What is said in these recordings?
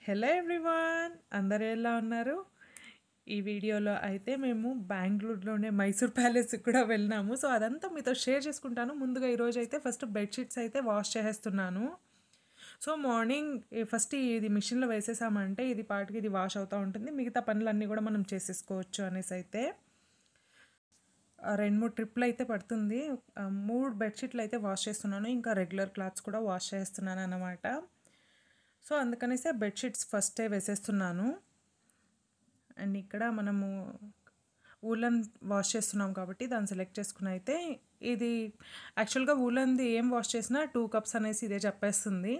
Hello everyone, అందరూ ఎలా ఉన్నారు? ఈ వీడియోలో అయితే మేము బెంగుళూరులోనే మైసూర్ ప్యాలెస్‌కి కూడా వెళ్ళినాము. సో, అదంతా మీతో షేర్ చేసుకుంటాను. ముందుగా ఈరోజైతే ఫస్ట్ బెడ్‌షీట్స్ అయితే వాష్ చేసేస్తున్నాను. సో, మార్నింగ్ ఫస్ట్ ఇది మిషన్‌లో వేసేసామంటే ఇది పాటికి ఇది వాష్ అవుతా ఉంటుంది. మిగతా పనులన్నీ కూడా మనం చేసేసుకోవచ్చు అనేసైతే 2, 3 ట్రిప్‌లయితే పడుతుంది. 3 బెడ్‌షీట్‌లయితే వాష్ చేస్తున్నాను. ఇంకా రెగ్యులర్ క్లాత్స్ కూడా వాష్ చేస్తున్నాననమాట. సో, అందుకనేసే బెడ్‌షీట్స్ ఫస్టే వేసేస్తున్నాను. అండ్ ఇక్కడ మనము వూలన్ వాష్ చేస్తున్నాం కాబట్టి దాన్ని సెలెక్ట్ చేసుకుని అయితే ఇది యాక్చువల్గా వూలన్ది ఏం వాష్ చేసినా 2 కప్స్ అనేసి ఇదే చెప్పేస్తుంది.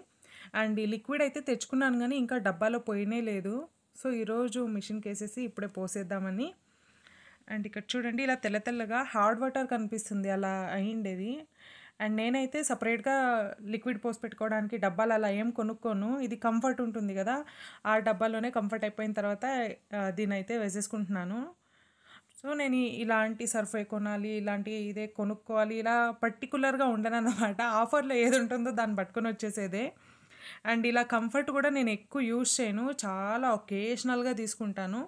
అండ్ ఈ లిక్విడ్ అయితే తెచ్చుకున్నాను కానీ ఇంకా డబ్బాలో పోయినే లేదు. సో, ఈరోజు మిషన్కి వేసేసి ఇప్పుడే పోసేద్దామని. అండ్ ఇక్కడ చూడండి ఇలా తెల్ల తెల్లగా హార్డ్ వాటర్ కనిపిస్తుంది అలా అయ్యిండేది. అండ్ నేనైతే సపరేట్గా లిక్విడ్ పోసి పెట్టుకోవడానికి డబ్బాలు అలా ఏం కొనుక్కోను. ఇది కంఫర్ట్ ఉంటుంది కదా, ఆ డబ్బాలోనే కంఫర్ట్ అయిపోయిన తర్వాత దీనైతే వేసేసుకుంటున్నాను. సో, నేను ఇలాంటి సర్ఫే కొనాలి, ఇలాంటి ఇదే కొనుక్కోవాలి ఇలా పర్టికులర్గా ఉండనన్నమాట. ఆఫర్లో ఏది ఉంటుందో దాన్ని పట్టుకొని వచ్చేసేదే. అండ్ ఇలా కంఫర్ట్ కూడా నేను ఎక్కువ యూజ్ చేయను. చాలా ఒకేషనల్‌గా తీసుకుంటాను.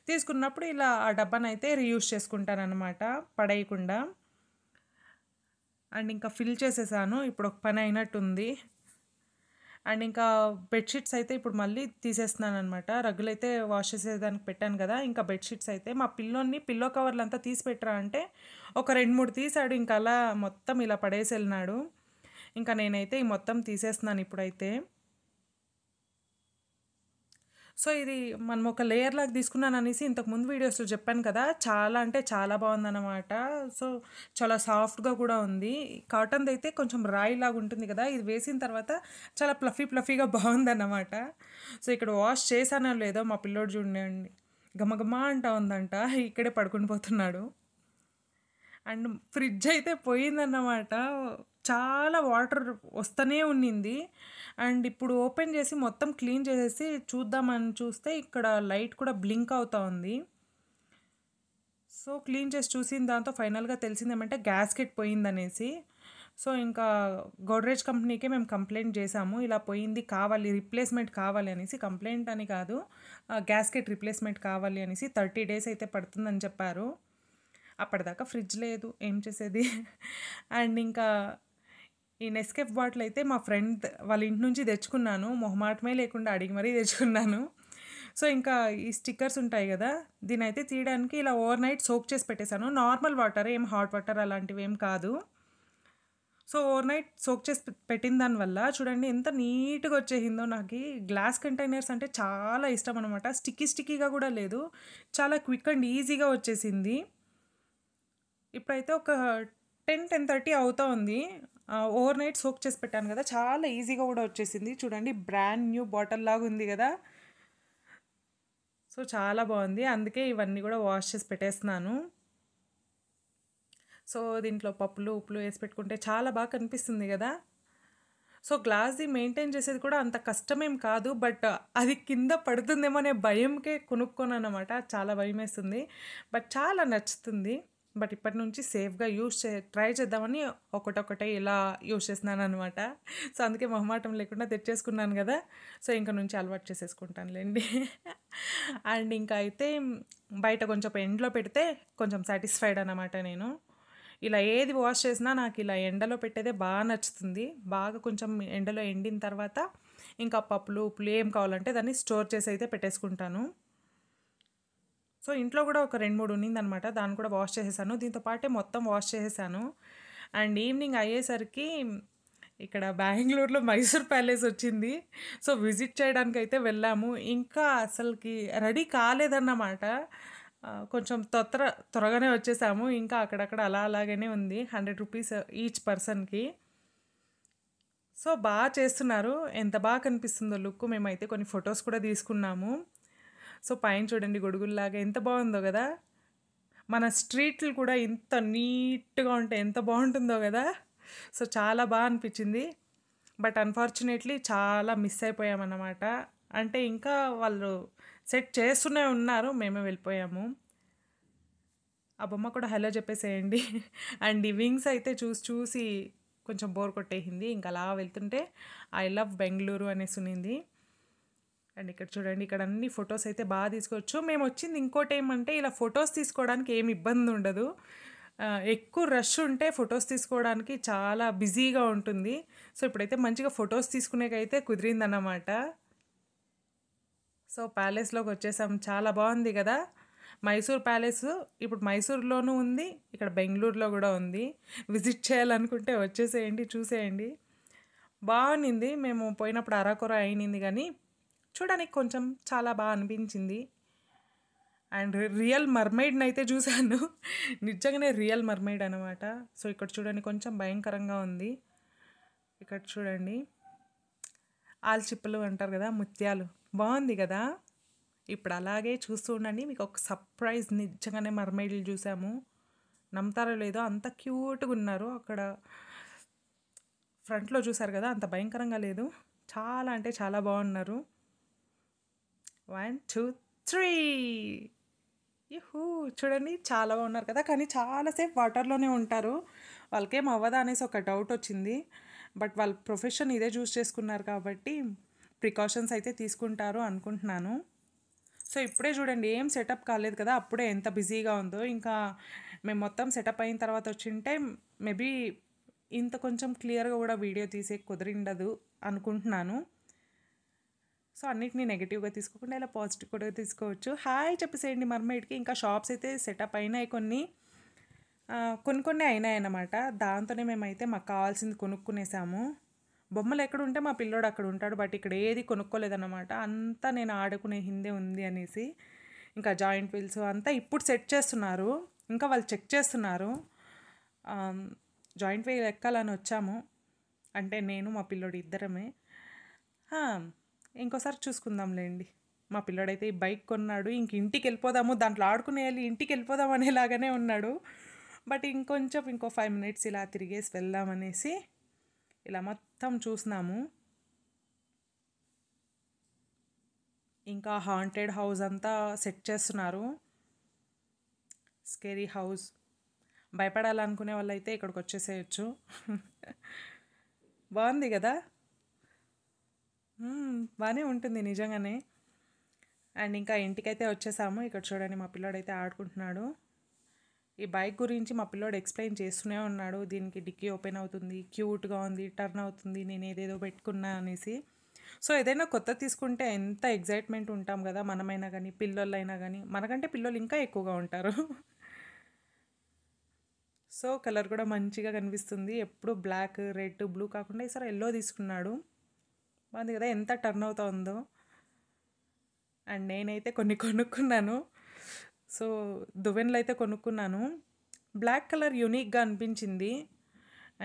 తీసుకున్నప్పుడు ఇలా ఆ డబ్బానైతే రీయూజ్ చేసుకుంటాననమాట పడేయకుండా. అండ్ ఇంకా ఫిల్ చేసేసాను. ఇప్పుడు ఒక పని అయినట్టుంది. అండ్ ఇంకా బెడ్‌షీట్స్ అయితే ఇప్పుడు మళ్ళీ తీసేస్తున్నాననమాట. రగ్గులైతే వాష్ చేసేదానికి పెట్టాను కదా, ఇంకా బెడ్‌షీట్స్ అయితే మా పిల్లో కవర్లంతా తీసి పెట్టరా అంటే ఒక 2, 3 తీసాడు. ఇంకా అలా మొత్తం ఇలా పడేసి వెళ్ళినాడు. ఇంకా నేనైతే ఈ మొత్తం తీసేస్తున్నాను ఇప్పుడైతే. సో, ఇది మనం ఒక లేయర్ లాగా తీసుకున్నాననేసి ఇంతకుముందు వీడియోస్‌లో చెప్పాను కదా, చాలా అంటే చాలా బాగుందనమాట. సో, చాలా సాఫ్ట్‌గా కూడా ఉంది. కాటన్‌దైతే కొంచెం రాయిలాగా ఉంటుంది కదా, ఇది వేసిన తర్వాత చాలా ఫ్లఫీగా బాగుందన్నమాట. సో, ఇక్కడ వాష్ చేశానో లేదో మా పిల్లోడు చూడండి ఘమఘమా అంటా ఉందంట. ఇక్కడే పడుకొని పోతున్నాడు. అండ్ ఫ్రిడ్జ్ అయితే పోయిందన్నమాట. చాలా వాటర్ వస్తూనే ఉన్నింది. అండ్ ఇప్పుడు ఓపెన్ చేసి మొత్తం క్లీన్ చేసేసి చూద్దామని చూస్తే ఇక్కడ లైట్ కూడా బ్లింక్ అవుతా ఉంది. సో, క్లీన్ చేసి చూసిన దాంతో ఫైనల్‌గా తెలిసిందేమంటే గ్యాస్కెట్ పోయిందనేసి. సో, ఇంకా గోడ్రేజ్ కంపెనీకే మేము కంప్లెయింట్ చేశాము. ఇలా పోయింది, కావాలి రీప్లేస్‌మెంట్ కావాలి అనేసి. కంప్లెయింట్ అని కాదు, గ్యాస్కెట్ రీప్లేస్‌మెంట్ కావాలి అనేసి 30 డేస్ అయితే పడుతుందని చెప్పారు. అప్పటిదాకా ఫ్రిడ్జ్ లేదు, ఏం చేసేది. అండ్ ఇంకా ఈ నెస్కేఫ్ బాటిల్ అయితే మా ఫ్రెండ్ వాళ్ళ ఇంటి నుంచి తెచ్చుకున్నాను. మొహమాటమే లేకుండా అడిగి మరీ తెచ్చుకున్నాను. సో, ఇంకా ఈ స్టిక్కర్స్ ఉంటాయి కదా, దీనైతే తీయడానికి ఇలా ఓవర్ నైట్ సోక్ చేసి పెట్టేశాను. నార్మల్ వాటర్, ఏం హాట్ వాటర్ అలాంటివి ఏం కాదు. సో, ఓవర్ నైట్ సోక్ చేసి పెట్టిన దానివల్ల చూడండి ఎంత నీట్‌గా వచ్చేసిందో. నాకి గ్లాస్ కంటైనర్స్ అంటే చాలా ఇష్టం అనమాట. స్టిక్కీగా కూడా లేదు. చాలా క్విక్ అండ్ ఈజీగా వచ్చేసింది. ఇప్పుడైతే ఒక 10:30 అవుతా ఉంది. ఓవర్ నైట్ సోక్ చేసి పెట్టాను కదా, చాలా ఈజీగా కూడా వచ్చేసింది. చూడండి బ్రాండ్ న్యూ బాటిల్ లాగా ఉంది కదా. సో, చాలా బాగుంది. అందుకే ఇవన్నీ కూడా వాష్ చేసి పెట్టేస్తున్నాను. సో, దీంట్లో పప్పులు, ఉప్పులు వేసి పెట్టుకుంటే చాలా బాగా కనిపిస్తుంది కదా. సో, గ్లాస్‌ది మెయింటైన్ చేసేది కూడా అంత కష్టమేం కాదు. బట్ అది కింద పడుతుందేమో అనే భయంకే కొనుక్కోననమాట. చాలా భయమేస్తుంది. బట్ చాలా నచ్చుతుంది. బట్ ఇప్పటి నుంచి సేఫ్‌గా ట్రై చేద్దామని ఒకటొకటే ఇలా యూజ్ చేస్తున్నాననమాట. సో, అందుకే మొహమాటం లేకుండా తెచ్చేసుకున్నాను గదా. సో, ఇంక నుంచి అలవాటు చేసేసుకుంటానులెండి. అండ్ ఇంకా అయితే బయట కొంచెం ఎండలో పెడితే కొంచెం సాటిస్ఫైడ్ అనమాట నేను. ఇలా ఏది వాష్ చేసినా నాకు ఇలా ఎండలో పెట్టేదే బాగా నచ్చుతుంది. బాగా కొంచెం ఎండలో ఎండిన తర్వాత ఇంకా పప్పులు, ఉప్పులు ఏం కావాలంటే దాన్ని స్టోర్ చేసి అయితే పెట్టేసుకుంటాను. సో, ఇంట్లో కూడా ఒక 2, 3 ఉన్నిందనమాట. దాన్ని కూడా వాష్ చేసేసాను. దీంతో పాటే మొత్తం వాష్ చేసేసాను. అండ్ ఈవినింగ్ అయ్యేసరికి ఇక్కడ బెంగుళూరులో మైసూర్ ప్యాలెస్ వచ్చింది. సో, విజిట్ చేయడానికైతే వెళ్ళాము. ఇంకా అసలకి రెడీ కాలేదన్నమాట. కొంచెం త్వరగానే వచ్చేసాము. ఇంకా అక్కడక్కడ అలాగనే ఉంది. 100 రూపీస్ ఈచ్ పర్సన్‌కి. సో, చేస్తున్నారు. ఎంత బాగా కనిపిస్తుందో లుక్. మేమైతే కొన్ని ఫొటోస్ కూడా తీసుకున్నాము. సో, పైన చూడండి గొడుగుల్లాగా ఎంత బాగుందో కదా. మన స్ట్రీట్లు కూడా ఇంత నీట్‌గా ఉంటే ఎంత బాగుంటుందో కదా. సో, చాలా అనిపించింది. బట్ అన్‌ఫార్చునేట్‌లీ చాలా మిస్ అయిపోయామన్నమాట. అంటే ఇంకా వాళ్ళు సెట్ చేస్తూనే ఉన్నారు. మేమే వెళ్ళిపోయాము. ఆ బొమ్మ కూడా హలో చెప్పేసేయండి. అండ్ ఈ వింగ్స్ అయితే చూసి కొంచెం బోర్ కొట్టేసింది. ఇంక అలా వెళ్తుంటే ఐ లవ్ బెంగుళూరు అనేసి ఉన్నింది. అండ్ ఇక్కడ చూడండి, ఇక్కడ అన్ని ఫొటోస్ అయితే బాగా తీసుకోవచ్చు. మేము వచ్చింది ఇంకోటి ఏమంటే ఇలా ఫొటోస్ తీసుకోవడానికి ఏమి ఇబ్బంది ఉండదు. ఎక్కువ రష్ ఉంటే ఫొటోస్ తీసుకోవడానికి చాలా బిజీగా ఉంటుంది. సో ఇప్పుడైతే మంచిగా ఫొటోస్ తీసుకునేకైతే కుదిరిందన్నమాట. సో ప్యాలెస్లోకి వచ్చేసాం. చాలా బాగుంది కదా. మైసూర్ ప్యాలెస్ ఇప్పుడు మైసూర్లోనూ ఉంది, ఇక్కడ బెంగళూరులో కూడా ఉంది. విజిట్ చేయాలనుకుంటే వచ్చేసేయండి, చూసేయండి. బాగుంది. మేము పోయినప్పుడు అరాకొర అయినింది కానీ చూడడానికి కొంచెం చాలా బాగా అనిపించింది. అండ్ రియల్ మర్మైడ్ని అయితే చూశాను. నిజంగానే రియల్ మర్మైడ్ అనమాట. సో ఇక్కడ చూడండి, కొంచెం భయంకరంగా ఉంది. ఇక్కడ చూడండి, ఆల్చిప్పలు అంటారు కదా, ముత్యాలు. బాగుంది కదా. ఇప్పుడు అలాగే చూస్తూ ఉండండి, మీకు ఒక సర్ప్రైజ్. నిజంగానే మర్మైడ్లు చూసాము. నమ్ముతారో లేదో, అంత క్యూట్గా ఉన్నారు. అక్కడ ఫ్రంట్లో చూసారు కదా, అంత భయంకరంగా లేదు. చాలా అంటే చాలా బాగున్నారు. 1 2 3 చూడండి, చాలా బాగున్నారు కదా. కానీ చాలాసేపు వాటర్లోనే ఉంటారు. వాళ్ళకేం అవ్వదా అనేసి ఒక డౌట్ వచ్చింది. బట్ వాళ్ళ ప్రొఫెషన్ ఇదే చూస్ చేసుకున్నారు కాబట్టి ప్రికాషన్స్ అయితే తీసుకుంటారు అనుకుంటున్నాను. సో ఇప్పుడే చూడండి, ఏం సెటప్ కాలేదు కదా, అప్పుడే ఎంత బిజీగా ఉందో. ఇంకా మేము మొత్తం సెటప్ అయిన తర్వాత వచ్చింటే మేబీ ఇంత కొంచెం క్లియర్గా కూడా వీడియో తీసే కుదిరిండదు అనుకుంటున్నాను. సో అన్నిటినీ నెగిటివ్గా తీసుకోకుండా ఇలా పాజిటివ్ కూడా తీసుకోవచ్చు. హాయ్ చెప్పేసేయండి మర్మైడ్కి. ఇంకా షాప్స్ అయితే సెటప్ అయినాయి, కొన్ని అయినాయి అన్నమాట. దాంతోనే మేమైతే మాకు కావాల్సింది కొనుక్కునేసాము. బొమ్మలు ఎక్కడ ఉంటే మా పిల్లోడు అక్కడ ఉంటాడు. బట్ ఇక్కడ ఏది కొనుక్కోలేదన్నమాట. అంతా నేను ఆడుకునే హిందే ఉంది అనేసి. ఇంకా జాయింట్ వీల్స్ అంతా ఇప్పుడు సెట్ చేస్తున్నారు. ఇంకా వాళ్ళు చెక్ చేస్తున్నారు. జాయింట్ వీల్ ఎక్కాలని వచ్చాము, అంటే నేను మా పిల్లోడు ఇద్దరమే. ఇంకోసారి చూసుకుందాంలేండి. మా పిల్లోడైతే ఈ బైక్ కొన్నాడు. ఇంక ఇంటికి వెళ్ళిపోదాము, దాంట్లో ఆడుకునేయాలి, ఇంటికి వెళ్ళిపోదాం అనేలాగానే ఉన్నాడు. బట్ ఇంకో 5 minutes ఇలా తిరిగేసి వెళ్దామనేసి ఇలా మొత్తం చూసినాము. ఇంకా హాంటెడ్ హౌస్ అంతా సెట్ చేస్తున్నారు. Scary house. భయపడాలనుకునే వాళ్ళు అయితే ఇక్కడికి వచ్చేసేయచ్చు. బాగుంది కదా. బాగానే ఉంటుంది నిజంగానే. అండ్ ఇంకా ఇంటికైతే వచ్చేసాము. ఇక్కడ చూడండి, మా పిల్లోడైతే ఆడుకుంటున్నాడు. ఈ బైక్ గురించి మా పిల్లోడు ఎక్స్ప్లెయిన్ చేస్తూనే ఉన్నాడు. దీనికి డిక్కీ ఓపెన్ అవుతుంది, క్యూట్గా ఉంది, టర్న్ అవుతుంది, నేను ఏదేదో పెట్టుకున్నా అనేసి. సో ఏదైనా కొత్త తీసుకుంటే ఎంత ఎగ్జైట్మెంట్ ఉంటాం కదా, మనమైనా కానీ పిల్లలైనా కానీ. మనకంటే పిల్లలు ఇంకా ఎక్కువగా ఉంటారు. సో కలర్ కూడా మంచిగా కనిపిస్తుంది. ఎప్పుడు బ్లాక్, రెడ్, బ్లూ కాకుండా ఈసారి ఎల్లో తీసుకున్నాడు. బాగుంది కదా, ఎంత టర్న్ అవుతా ఉందో. అండ్ నేనైతే కొన్ని కొనుక్కున్నాను. సో దువ్వెనలు అయితే కొనుక్కున్నాను. బ్లాక్ కలర్ యూనిక్గా అనిపించింది.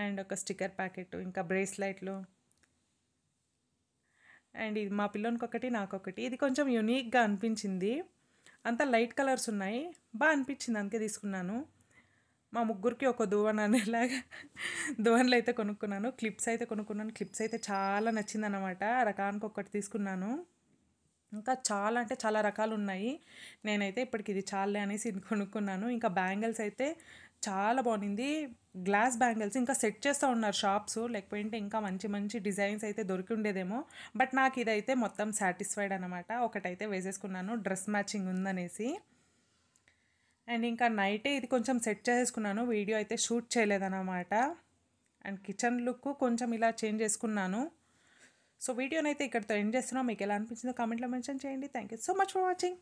అండ్ ఒక స్టిక్కర్ ప్యాకెట్, ఇంకా బ్రేస్లైట్లు. అండ్ ఇది మా పిల్లోనికి ఒకటి, నాకొకటి. ఇది కొంచెం యూనిక్గా అనిపించింది. అంతా లైట్ కలర్స్ ఉన్నాయి, బాగా అనిపించింది, అందుకే తీసుకున్నాను. మా ముగ్గురికి ఒక దువ్వెన అనేలాగా దువ్వెనలు అయితే కొనుక్కున్నాను. క్లిప్స్ అయితే కొనుక్కున్నాను. క్లిప్స్ అయితే చాలా నచ్చిందన్నమాట. రకానికి ఒకటి తీసుకున్నాను. ఇంకా చాలా అంటే చాలా రకాలు ఉన్నాయి. నేనైతే ఇప్పటికి ఇది చాలే అనేసి ఇది కొనుక్కున్నాను. ఇంకా బ్యాంగిల్స్ అయితే చాలా బాగుంది. గ్లాస్ బ్యాంగిల్స్ ఇంకా సెట్ చేస్తూ ఉన్నారు షాప్స్. లేకపోతే ఇంకా మంచి మంచి డిజైన్స్ అయితే దొరికి ఉండేదేమో. బట్ నాకు ఇదైతే మొత్తం సాటిస్ఫైడ్ అనమాట. ఒకటైతే వేసేసుకున్నాను, డ్రెస్ మ్యాచింగ్ ఉందనేసి. అండ్ ఇంకా నైటే ఇది కొంచెం సెట్ చేసుకున్నాను, వీడియో అయితే షూట్ చేయలేదన్నమాట. అండ్ కిచెన్ లుక్ కొంచెం ఇలా చేంజ్ చేసుకున్నాను. సో వీడియోనైతే ఇక్కడితో ఎండ్ చేస్తున్నాం. మీకు ఎలా అనిపించిందో కామెంట్లో మెన్షన్ చేయండి. Thank you so much for watching.